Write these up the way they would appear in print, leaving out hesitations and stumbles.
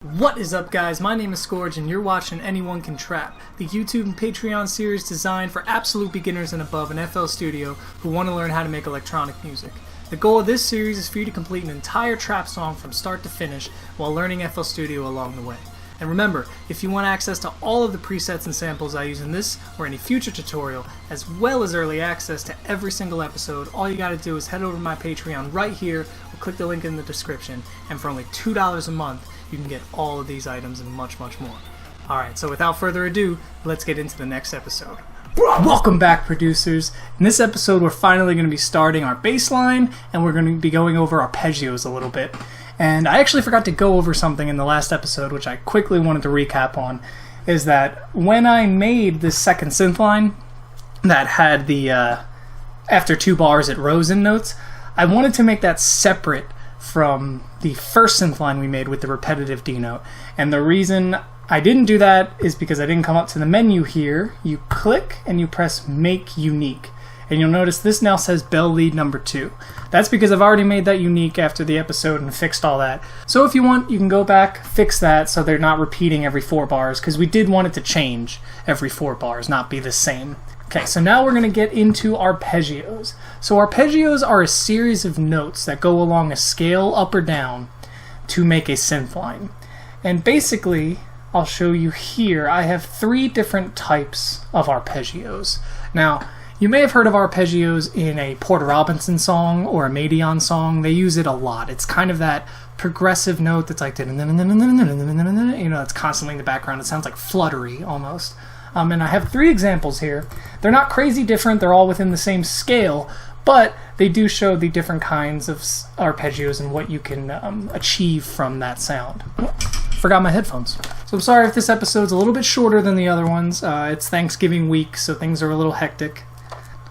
What is up, guys? My name is Scourge and you're watching Anyone Can Trap, the YouTube and Patreon series designed for absolute beginners and above in FL Studio who want to learn how to make electronic music. The goal of this series is for you to complete an entire trap song from start to finish while learning FL Studio along the way. And remember, if you want access to all of the presets and samples I use in this or any future tutorial, as well as early access to every single episode, all you gotta do is head over to my Patreon right here or click the link in the description, and for only $2 a month, you can get all of these items and much, much more. Alright, so without further ado, let's get into the next episode. Welcome back, producers. In this episode, we're finally going to be starting our bass line, and we're going to be going over arpeggios a little bit. And I actually forgot to go over something in the last episode, which I quickly wanted to recap on, is that when I made this second synth line that had the, after 2 bars it rose in notes, I wanted to make that separate from the first synth line we made with the repetitive D note. And the reason I didn't do that is because I didn't come up to the menu here. You click and you press Make Unique. And you'll notice this now says bell lead number 2. That's because I've already made that unique after the episode and fixed all that. So if you want, you can go back, fix that so they're not repeating every 4 bars, because we did want it to change every 4 bars, not be the same. Okay, so now we're going to get into arpeggios. So arpeggios are a series of notes that go along a scale up or down to make a synth line. And basically, I'll show you here, I have 3 different types of arpeggios. Now, you may have heard of arpeggios in a Porter Robinson song or a Madeon song. They use it a lot. It's kind of that progressive note that's like, you know, it's constantly in the background. It sounds like fluttery almost. And I have 3 examples here. They're not crazy different. They're all within the same scale, but they do show the different kinds of arpeggios and what you can achieve from that sound. Forgot my headphones. So I'm sorry if this episode's a little bit shorter than the other ones. It's Thanksgiving week, so things are a little hectic.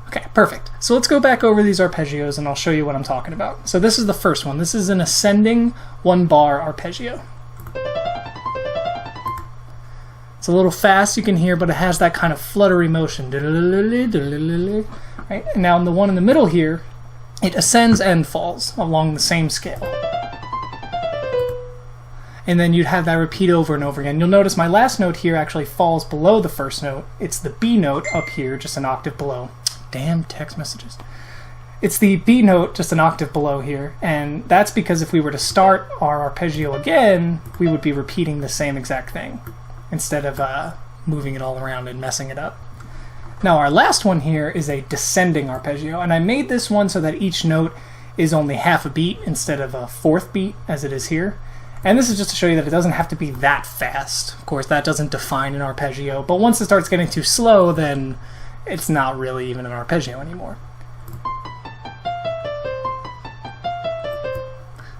Okay, perfect. So let's go back over these arpeggios and I'll show you what I'm talking about. So this is the first one. This is an ascending 1-bar arpeggio. It's a little fast, you can hear, but it has that kind of fluttery motion. Right? And now in the one in the middle here, it ascends and falls along the same scale. And then you'd have that repeat over and over again. You'll notice my last note here actually falls below the first note. It's the B note up here, just an octave below. Damn text messages. It's the B note, just an octave below here, and that's because if we were to start our arpeggio again, we would be repeating the same exact thing, instead of moving it all around and messing it up. Now our last one here is a descending arpeggio, and I made this one so that each note is only half a beat instead of a 4th beat as it is here. And this is just to show you that it doesn't have to be that fast. Of course, that doesn't define an arpeggio, but once it starts getting too slow, then it's not really even an arpeggio anymore.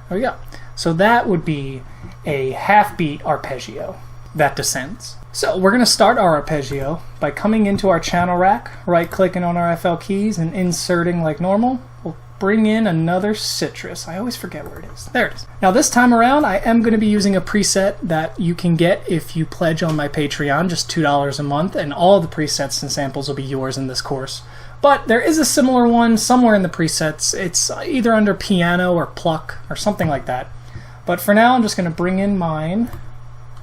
There we go. So that would be a half-beat arpeggio that descends. So we're going to start our arpeggio by coming into our channel rack, right-clicking on our FL keys and inserting like normal. We'll bring in another citrus. I always forget where it is. There it is. Now this time around, I am going to be using a preset that you can get if you pledge on my Patreon, just $2 a month, and all the presets and samples will be yours in this course. But there is a similar one somewhere in the presets. It's either under piano or pluck or something like that. But for now, I'm just going to bring in mine.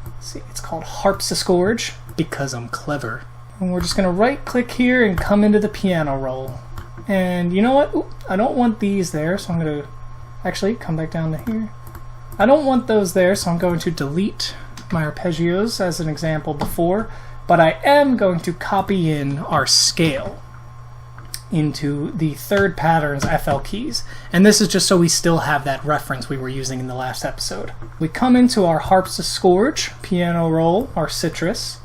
Let's see, it's called Arpeggios because I'm clever. And we're just going to right-click here and come into the piano roll. And you know what? Ooh, I don't want these there, so I'm going to actually come back down to here. I don't want those there, so I'm going to delete my arpeggios as an example before, but I am going to copy in our scale into the 3rd pattern's FL keys. And this is just so we still have that reference we were using in the last episode. We come into our Arpeggios piano roll, our citrus,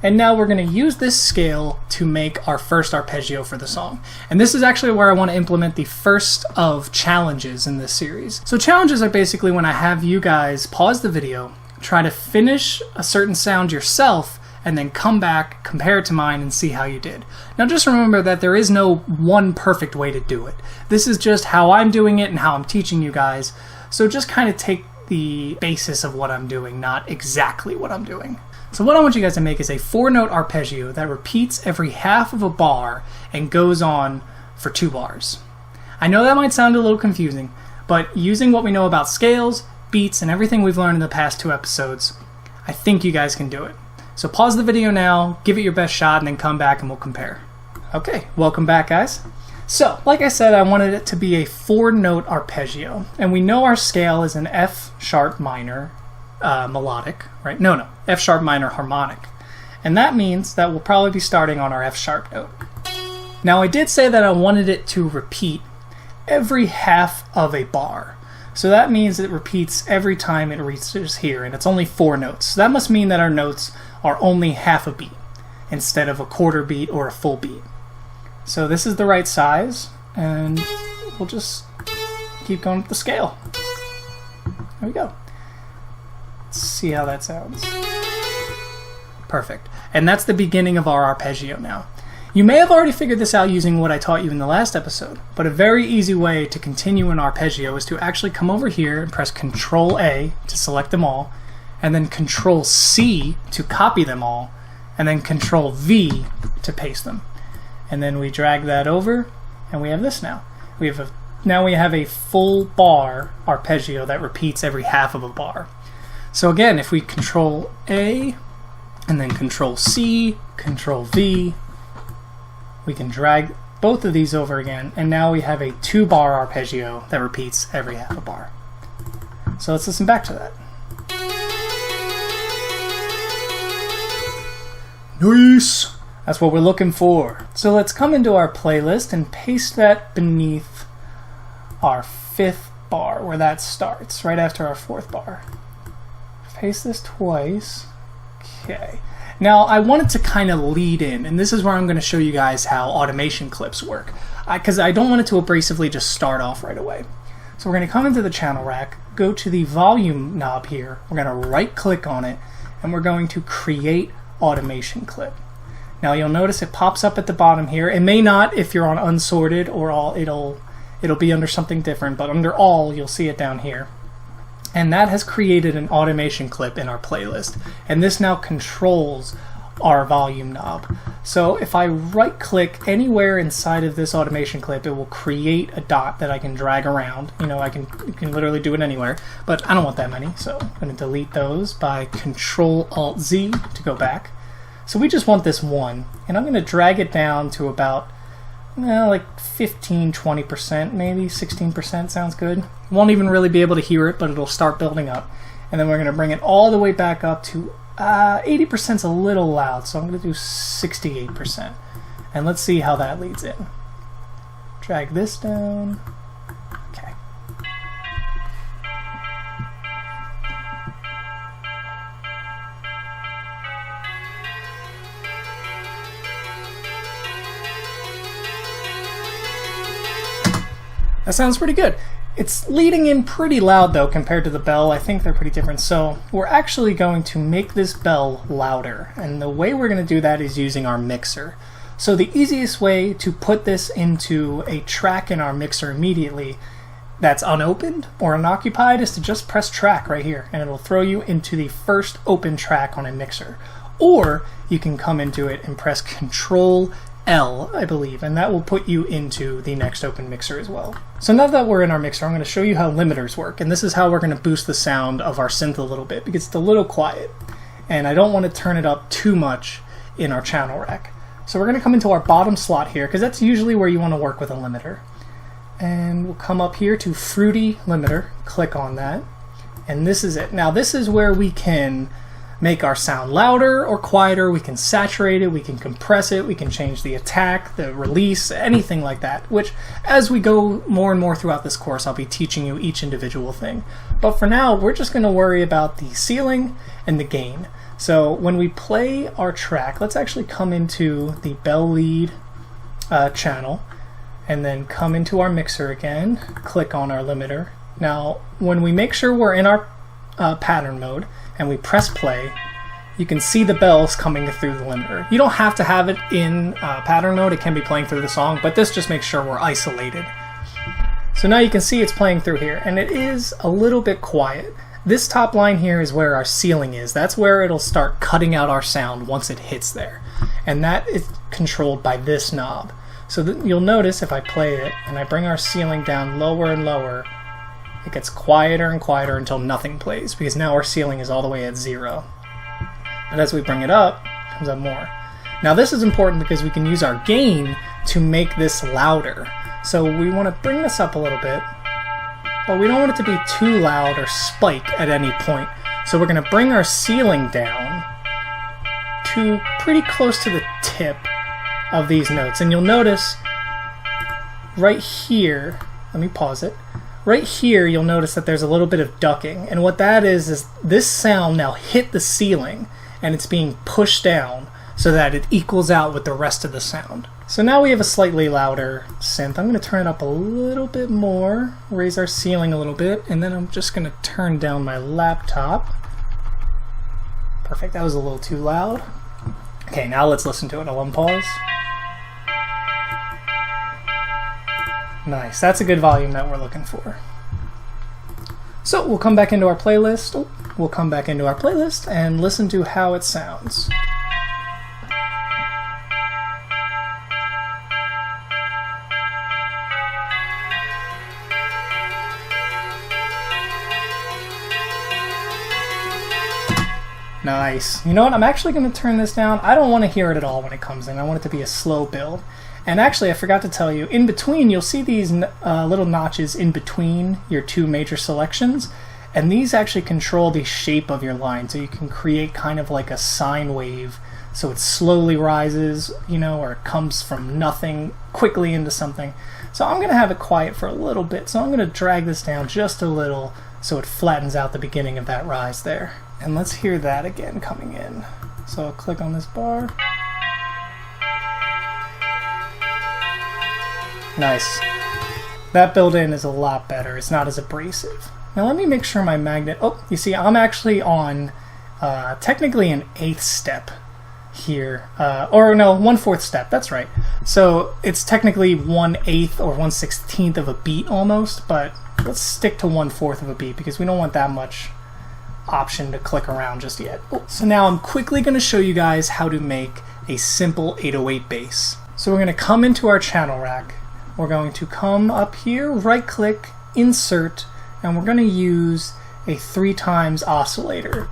and now we're going to use this scale to make our first arpeggio for the song. And this is actually where I want to implement the first of challenges in this series. So challenges are basically when I have you guys pause the video, try to finish a certain sound yourself, and then come back, compare it to mine, and see how you did. Now just remember that there is no one perfect way to do it. This is just how I'm doing it and how I'm teaching you guys. So just kind of take the basis of what I'm doing, not exactly what I'm doing. So what I want you guys to make is a 4-note arpeggio that repeats every half of a bar and goes on for 2 bars. I know that might sound a little confusing, but using what we know about scales, beats, and everything we've learned in the past 2 episodes, I think you guys can do it. So pause the video now, give it your best shot, and then come back and we'll compare. Okay, welcome back, guys. So, like I said, I wanted it to be a 4-note arpeggio, and we know our scale is an F sharp minor melodic, right? No, F sharp minor harmonic. And that means that we'll probably be starting on our F sharp note. Now, I did say that I wanted it to repeat every half of a bar. So that means it repeats every time it reaches here, and it's only 4 notes. So that must mean that our notes are only half a beat instead of a quarter beat or a full beat. So this is the right size, and we'll just keep going with the scale. There we go. Let's see how that sounds. Perfect. And that's the beginning of our arpeggio now. You may have already figured this out using what I taught you in the last episode, but a very easy way to continue an arpeggio is to actually come over here and press Control A to select them all, and then Control C to copy them all, and then Control V to paste them. And then we drag that over, and we have this now. Now we have a full bar arpeggio that repeats every half of a bar. So again, if we Control A, and then Control C, Control V, we can drag both of these over again, and now we have a 2-bar arpeggio that repeats every half a bar. So let's listen back to that. Nice! That's what we're looking for. So let's come into our playlist and paste that beneath our 5th bar, where that starts, right after our 4th bar. Paste this twice. Okay. Now, I wanted to kind of lead in, and this is where I'm going to show you guys how automation clips work, because I don't want it to abrasively just start off right away. So we're going to come into the channel rack, go to the volume knob here, we're going to right-click on it, and we're going to create automation clip. Now, you'll notice it pops up at the bottom here. It may not if you're on unsorted or all, it'll be under something different, but under all, you'll see it down here. And that has created an automation clip in our playlist. And this now controls our volume knob. So if I right click anywhere inside of this automation clip, it will create a dot that I can drag around. You know, you can literally do it anywhere, but I don't want that many. So I'm going to delete those by Control Alt Z to go back. So we just want this one, and I'm going to drag it down to about like 15-20%, maybe 16% sounds good. Won't even really be able to hear it, but it'll start building up. And then we're going to bring it all the way back up to 80%'s a little loud, so I'm going to do 68%. And let's see how that leads in. Drag this down. Okay. That sounds pretty good. It's leading in pretty loud though compared to the bell. I think they're pretty different. So we're actually going to make this bell louder. And the way we're going to do that is using our mixer. So the easiest way to put this into a track in our mixer immediately that's unopened or unoccupied is to just press track right here, and it'll throw you into the first open track on a mixer. Or you can come into it and press Control L, I believe, and that will put you into the next open mixer as well. So now that we're in our mixer, I'm going to show you how limiters work, and this is how we're going to boost the sound of our synth a little bit, because it's a little quiet, and I don't want to turn it up too much in our channel rack. So we're going to come into our bottom slot here, because that's usually where you want to work with a limiter. And we'll come up here to Fruity Limiter, click on that, and this is it. Now this is where we can make our sound louder or quieter, we can saturate it, we can compress it, we can change the attack, the release, anything like that, which as we go more and more throughout this course, I'll be teaching you each individual thing. But for now, we're just going to worry about the ceiling and the gain. So when we play our track, let's actually come into the bell lead channel, and then come into our mixer again, click on our limiter. Now, when we make sure we're in our pattern mode, and we press play, you can see the bells coming through the limiter. You don't have to have it in pattern mode, it can be playing through the song, but this just makes sure we're isolated. So now you can see it's playing through here, and it is a little bit quiet. This top line here is where our ceiling is. That's where it'll start cutting out our sound once it hits there. And that is controlled by this knob. So you'll notice if I play it, and I bring our ceiling down lower and lower, it gets quieter and quieter until nothing plays, because now our ceiling is all the way at 0. And as we bring it up, it comes up more. Now this is important because we can use our gain to make this louder. So we want to bring this up a little bit, but we don't want it to be too loud or spike at any point. So we're going to bring our ceiling down to pretty close to the tip of these notes. And you'll notice right here, let me pause it. Right here, you'll notice that there's a little bit of ducking. And what that is this sound now hit the ceiling and it's being pushed down so that it equals out with the rest of the sound. So now we have a slightly louder synth. I'm going to turn it up a little bit more, raise our ceiling a little bit, and then I'm just going to turn down my laptop. Perfect, that was a little too loud. Okay, now let's listen to it. I'll unpause. Nice, that's a good volume that we're looking for. So we'll come back into our playlist. We'll come back into our playlist and listen to how it sounds. Nice. You know what? I'm actually going to turn this down. I don't want to hear it at all when it comes in. I want it to be a slow build. And actually, I forgot to tell you, in between, you'll see these little notches in between your two major selections. And these actually control the shape of your line. So you can create kind of like a sine wave. So it slowly rises, you know, or it comes from nothing quickly into something. So I'm going to have it quiet for a little bit. So I'm going to drag this down just a little so it flattens out the beginning of that rise there. And let's hear that again coming in. So I'll click on this bar. Nice. That build-in is a lot better. It's not as abrasive. Now let me make sure my magnet... Oh, you see, I'm actually on technically an 8th step here. Or no, 1/4 step. That's right. So it's technically 1/8 or 1/16 of a beat almost, but let's stick to 1/4 of a beat because we don't want that much option to click around just yet. So now I'm quickly going to show you guys how to make a simple 808 bass. So we're going to come into our channel rack. We're going to come up here, right click, insert, and we're going to use a 3x oscillator.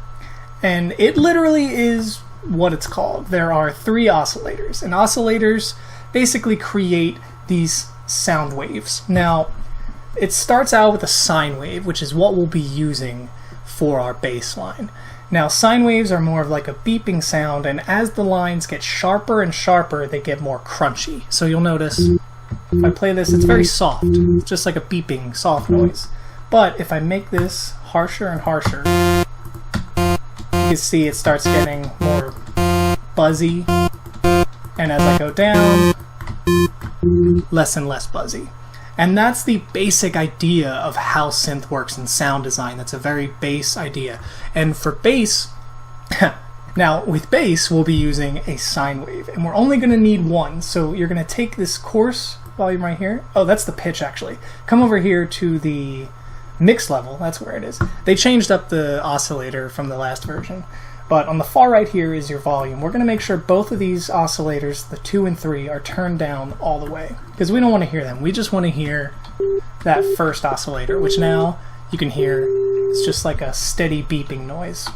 And it literally is what it's called. There are 3 oscillators, and oscillators basically create these sound waves. Now it starts out with a sine wave, which is what we'll be using for our bass line. Now sine waves are more of like a beeping sound, and as the lines get sharper and sharper they get more crunchy. So you'll notice if I play this, it's very soft. It's just like a beeping soft noise. But if I make this harsher and harsher, you can see it starts getting more buzzy, and as I go down, less and less buzzy. And that's the basic idea of how synth works in sound design. That's a very base idea. And for bass, now with bass, we'll be using a sine wave. And we're only going to need one. So you're going to take this coarse volume right here. Oh, that's the pitch actually. Come over here to the mix level. That's where it is. They changed up the oscillator from the last version. But on the far right here is your volume. We're going to make sure both of these oscillators, the 2 and 3, are turned down all the way. Because we don't want to hear them. We just want to hear that first oscillator, which now you can hear is just like a steady beeping noise.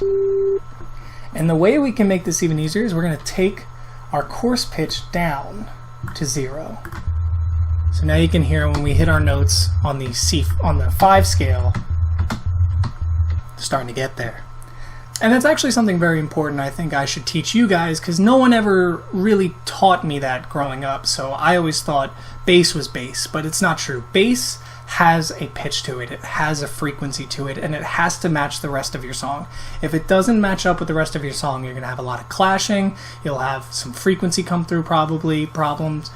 And the way we can make this even easier is we're going to take our coarse pitch down to 0. So now you can hear when we hit our notes on the 5 scale, starting to get there. And that's actually something very important I think I should teach you guys, because no one ever really taught me that growing up. So I always thought bass was bass, but it's not true. Bass has a pitch to it, it has a frequency to it, and it has to match the rest of your song. If it doesn't match up with the rest of your song, you're going to have a lot of clashing, you'll have some frequency come through probably, problems.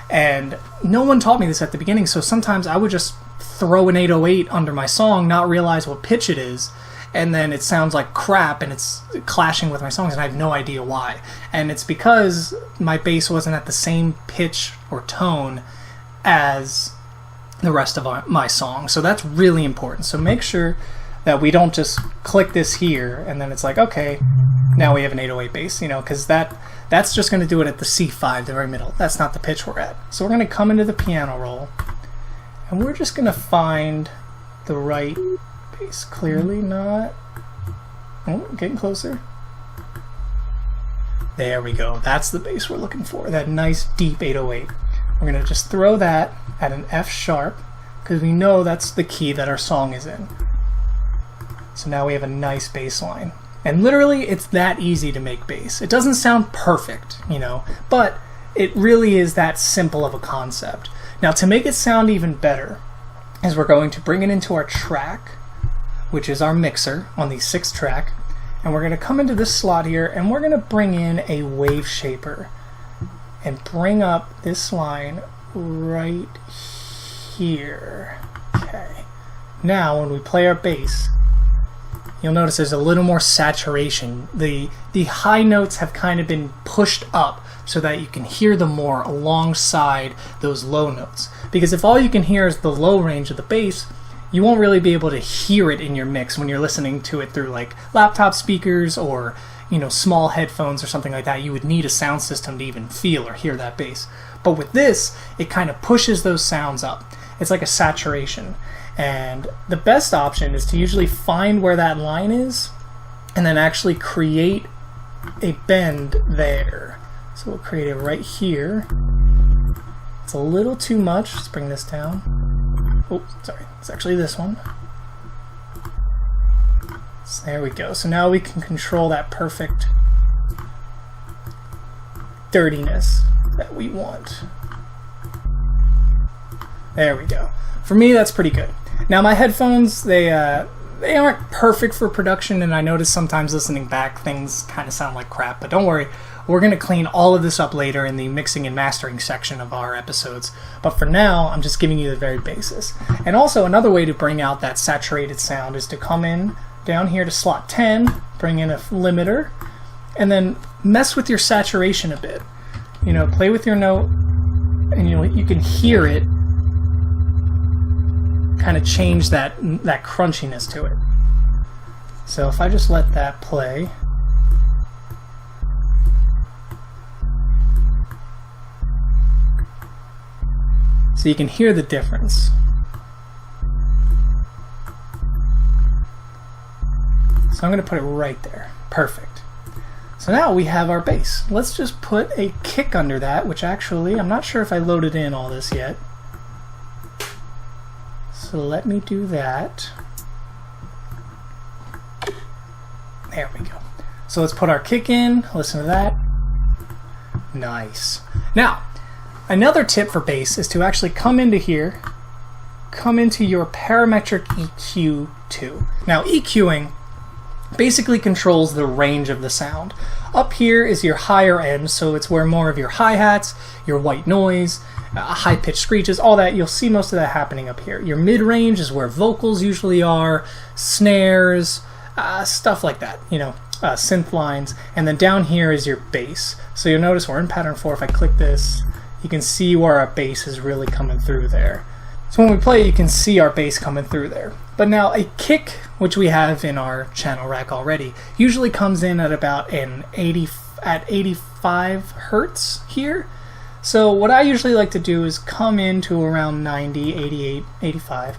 And no one taught me this at the beginning, so sometimes I would just throw an 808 under my song, not realize what pitch it is, and then it sounds like crap and it's clashing with my songs and I have no idea why. And it's because my bass wasn't at the same pitch or tone as the rest of my song. So that's really important. So make sure that we don't just click this here and then it's like, okay, now we have an 808 bass, you know, because that's just going to do it at the C5, the very middle. That's not the pitch we're at. So we're going to come into the piano roll and we're just going to find the right bass. Clearly not. Oh, getting closer. There we go. That's the bass we're looking for. That nice deep 808. We're going to just throw that at an F sharp because we know that's the key that our song is in. So now we have a nice bass line. And literally, it's that easy to make bass. It doesn't sound perfect, you know, but it really is that simple of a concept. Now, to make it sound even better, is we're going to bring it into our track, which is our mixer on the 6th track, and we're going to come into this slot here, and we're going to bring in a wave shaper and bring up this line right here. Okay. Now, when we play our bass, you'll notice there's a little more saturation. The high notes have kind of been pushed up so that you can hear them more alongside those low notes. Because if all you can hear is the low range of the bass, you won't really be able to hear it in your mix when you're listening to it through like laptop speakers or, you know, small headphones or something like that. You would need a sound system to even feel or hear that bass. But with this, it kind of pushes those sounds up. It's like a saturation. And the best option is to usually find where that line is and then actually create a bend there. So we'll create it right here. It's a little too much. Let's bring this down. Oh, sorry. It's actually this one. So there we go. So now we can control that perfect dirtiness that we want. There we go. For me, that's pretty good. Now my headphones, they aren't perfect for production, and I notice sometimes listening back things kind of sound like crap, but don't worry, we're going to clean all of this up later in the mixing and mastering section of our episodes. But for now, I'm just giving you the very basis. And also another way to bring out that saturated sound is to come in down here to slot 10, bring in a limiter, and then mess with your saturation a bit. You know, play with your note, and you can hear it kind of change that crunchiness to it. So if I just let that play, so you can hear the difference. So I'm going to put it right there. Perfect. So now we have our bass. Let's just put a kick under that, which actually, I'm not sure if I loaded in all this yet. So let me do that. There we go. So let's put our kick in. Listen to that. Nice. Now, another tip for bass is to actually come into here, come into your parametric EQ too. Now, EQing basically controls the range of the sound. Up here is your higher end, so it's where more of your hi-hats, your white noise, high-pitched screeches, all that, you'll see most of that happening up here. Your mid-range is where vocals usually are, snares, stuff like that, you know, synth lines, and then down here is your bass. So you'll notice we're in pattern 4. If I click this, you can see where our bass is really coming through there. So when we play, you can see our bass coming through there. But now a kick, which we have in our channel rack already, usually comes in at about an 85 hertz here. So what I usually like to do is come into around 90, 88, 85,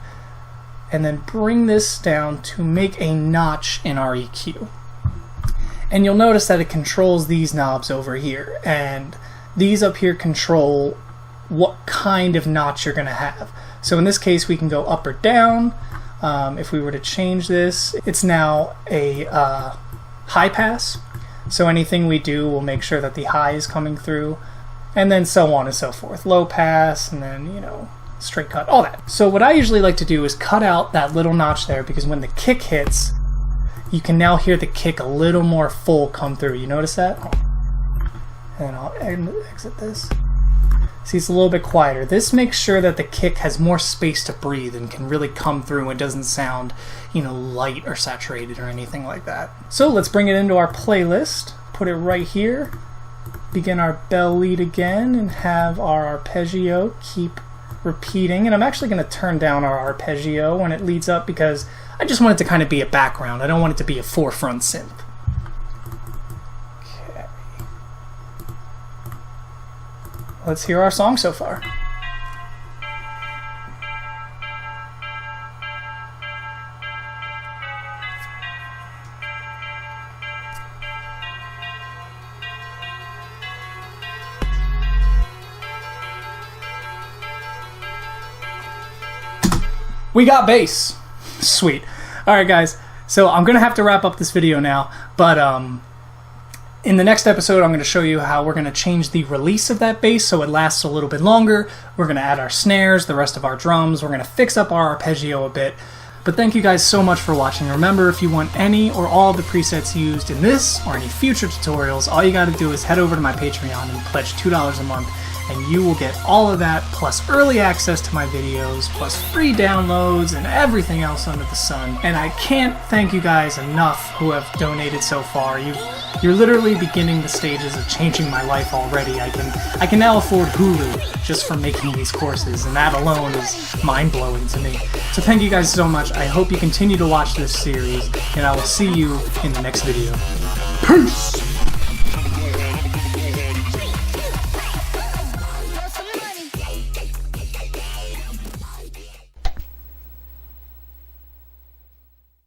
and then bring this down to make a notch in our EQ. And you'll notice that it controls these knobs over here, and these up here control what kind of notch you're going to have. So in this case, we can go up or down. If we were to change this, it's now a high pass. So anything we do will make sure that the high is coming through, and then so on and so forth. Low pass, and then, you know, straight cut, all that. So what I usually like to do is cut out that little notch there, because when the kick hits, you can now hear the kick a little more full come through. You notice that? And I'll exit this. See, it's a little bit quieter. This makes sure that the kick has more space to breathe and can really come through and doesn't sound, you know, light or saturated or anything like that. So let's bring it into our playlist, put it right here, begin our bell lead again, and have our arpeggio keep repeating. And I'm actually going to turn down our arpeggio when it leads up because I just want it to kind of be a background. I don't want it to be a forefront synth. Let's hear our song so far. We got bass. Sweet. Alright guys, so I'm going to have to wrap up this video now, but in the next episode I'm going to show you how we're going to change the release of that bass so it lasts a little bit longer. We're going to add our snares, the rest of our drums, we're going to fix up our arpeggio a bit. But thank you guys so much for watching. Remember, if you want any or all of the presets used in this or any future tutorials, all you got to do is head over to my Patreon and pledge $2 a month, and you will get all of that, plus early access to my videos, plus free downloads and everything else under the sun. And I can't thank you guys enough who have donated so far. You're literally beginning the stages of changing my life already. I can now afford Hulu just for making these courses, and that alone is mind-blowing to me. So thank you guys so much. I hope you continue to watch this series, and I will see you in the next video. Peace!